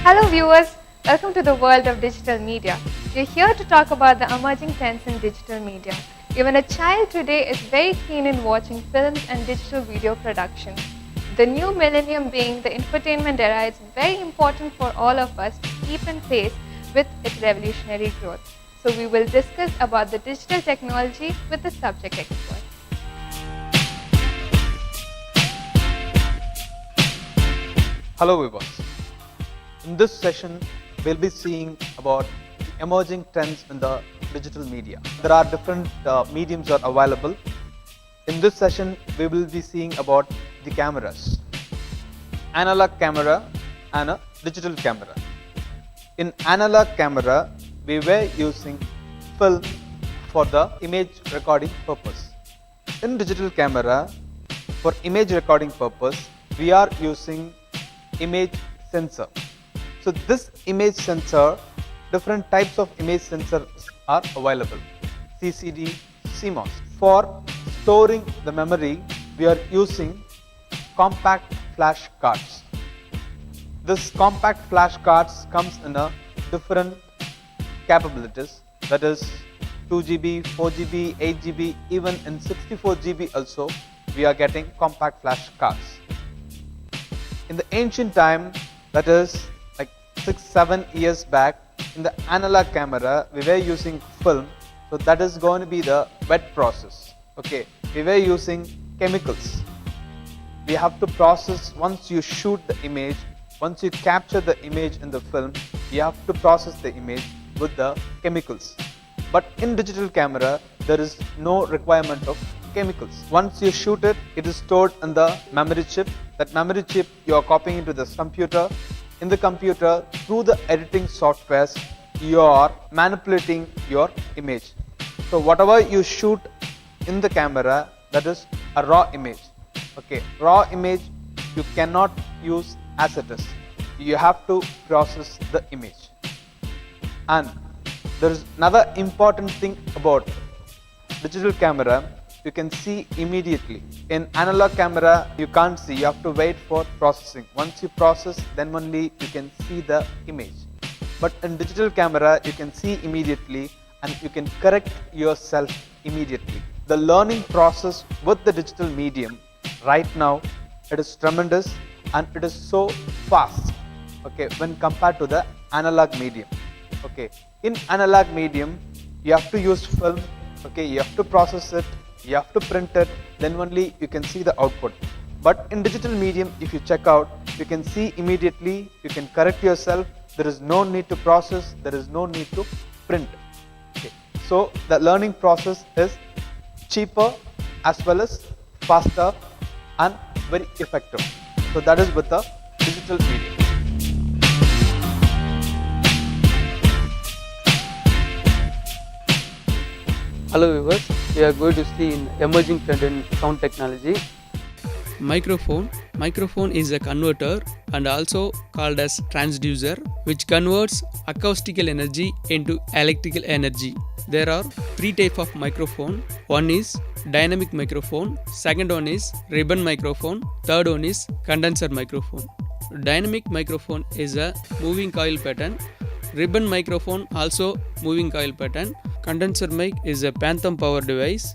Hello viewers, welcome to the world of digital media. We're here to talk about the emerging trends in digital media. Even a child today is very keen in watching films and digital video production. The new millennium being the infotainment era, it's very important for all of us to keep in pace with its revolutionary growth. So we will discuss about the digital technology with the subject expert. Hello viewers. In this session, we'll be seeing about emerging trends in the digital media. There are different mediums are available. In this session, we will be seeing about the cameras, analog camera and a digital camera. In analog camera, we were using film for the image recording purpose. In digital camera, for image recording purpose, we are using image sensor. So this image sensor, different types of image sensors are available. CCD, CMOS. For storing the memory, we are using compact flash cards. This compact flash cards comes in a different capabilities, that is 2 GB, 4 GB, 8 GB, even in 64 GB also we are getting compact flash cards. In the ancient time, that is like 6-7 years back, in the analog camera we were using film, so that is going to be the wet process. Okay, we were using chemicals. We have to process, once you shoot the image, once you capture the image in the film, you have to process the image with the chemicals. But in digital camera, there is no requirement of chemicals. Once you shoot it, it is stored in the memory chip. That memory chip you are copying into this computer. In the computer, through the editing softwares, you are manipulating your image. So whatever you shoot in the camera, that is a raw image. Okay, raw image you cannot use as it is. You have to process the image. And there is another important thing about digital camera. You can see immediately. In analog camera, you can't see, you have to wait for processing. Once you process, then only you can see the image. But in digital camera, you can see immediately and you can correct yourself immediately. The learning process with the digital medium right now, it is tremendous and it is so fast, okay, when compared to the analog medium. Okay, in analog medium, you have to use film, okay, you have to process it, you have to print it, then only you can see the output. But in digital medium, if you check out, you can see immediately, you can correct yourself, there is no need to process, there is no need to print. Okay. So the learning process is cheaper as well as faster and very effective. So that is with the digital medium. Hello viewers, we are going to see in emerging trend in sound technology. Microphone is a converter and also called as transducer, which converts acoustical energy into electrical energy. There are three types of microphone. One is dynamic microphone, second one is ribbon microphone, third one is condenser microphone. Dynamic microphone is a moving coil pattern. Ribbon microphone also moving coil pattern. Condenser mic is a phantom power device.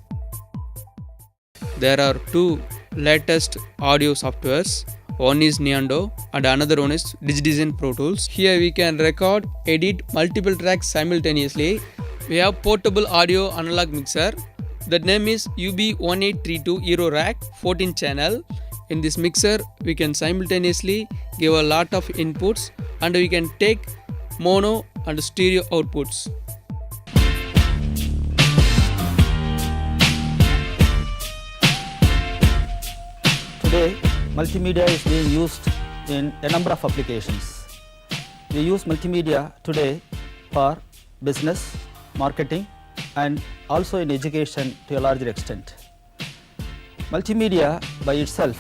There are two latest audio softwares. One is Neondo and another one is DigiDesign Pro Tools. Here we can record, edit multiple tracks simultaneously. We have portable audio analog mixer. The name is UB1832 Euro Rack 14 channel. In this mixer, we can simultaneously give a lot of inputs and we can take mono and stereo outputs. Today, multimedia is being used in a number of applications. We use multimedia today for business, marketing, and also in education to a larger extent. Multimedia by itself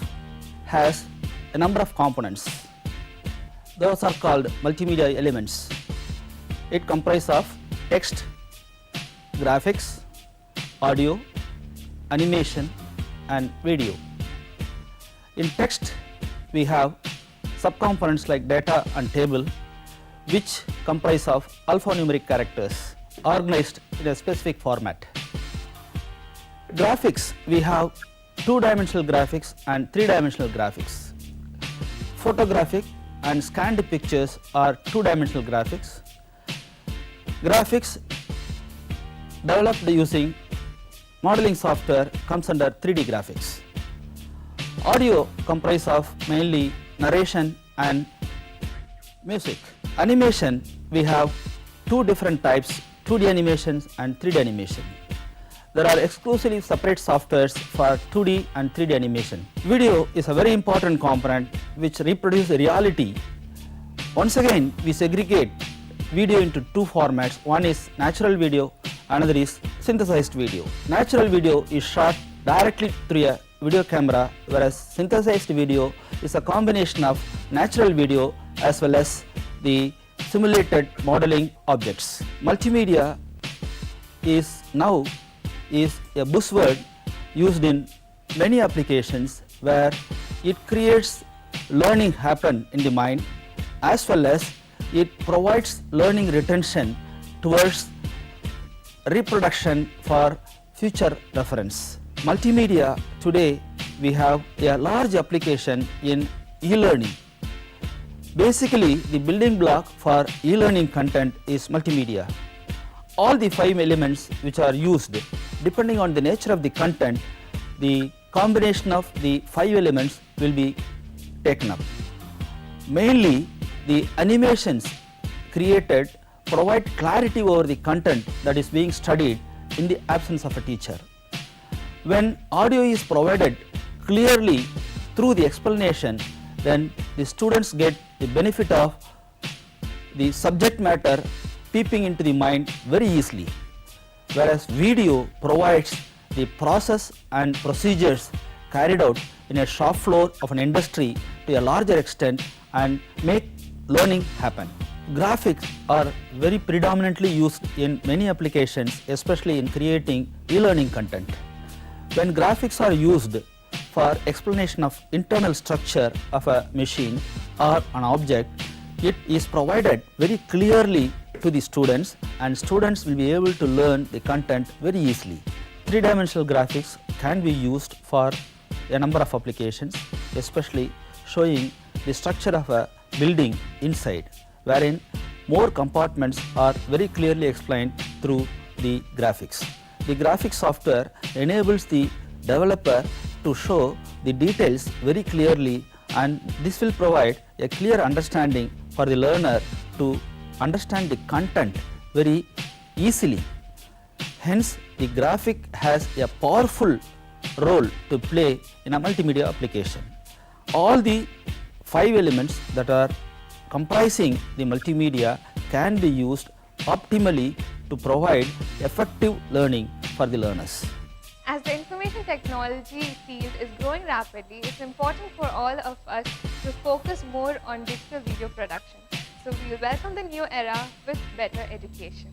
has a number of components. Those are called multimedia elements. It comprises of text, graphics, audio, animation, and video. In text, we have subcomponents like data and table, which comprise of alphanumeric characters organized in a specific format. Graphics, we have two-dimensional graphics and three-dimensional graphics. Photographic and scanned pictures are two-dimensional graphics. Graphics developed using modeling software comes under 3D graphics. Audio comprises of mainly narration and music. Animation, we have two different types, 2D animations and 3D animation. There are exclusively separate softwares for 2D and 3D animation. Video is a very important component which reproduces reality. Once again, we segregate video into two formats. One is natural video, another is synthesized video. Natural video is shot directly through a video camera, whereas synthesized video is a combination of natural video as well as the simulated modeling objects. Multimedia is now a buzzword used in many applications where it creates learning happen in the mind as well as it provides learning retention towards reproduction for future reference. Multimedia today we have a large application in e-learning. Basically, the building block for e-learning content is multimedia. All the 5 elements which are used, depending on the nature of the content, the combination of the 5 elements will be taken up. Mainly, the animations created provide clarity over the content that is being studied in the absence of a teacher. When audio is provided clearly through the explanation, then the students get the benefit of the subject matter peeping into the mind very easily, whereas video provides the process and procedures carried out in a shop floor of an industry to a larger extent and make learning happen. Graphics are very predominantly used in many applications, especially in creating e-learning content. When graphics are used for explanation of internal structure of a machine or an object, it is provided very clearly to the students and students will be able to learn the content very easily. Three-dimensional graphics can be used for a number of applications, especially showing the structure of a building inside, wherein more compartments are very clearly explained through the graphics. The graphics software enables the developer to show the details very clearly, and this will provide a clear understanding for the learner to understand the content very easily. Hence, the graphic has a powerful role to play in a multimedia application. All the 5 elements that are comprising the multimedia can be used optimally to provide effective learning for the learners. As the information technology field is growing rapidly, it's important for all of us to focus more on digital video production. So we will welcome the new era with better education.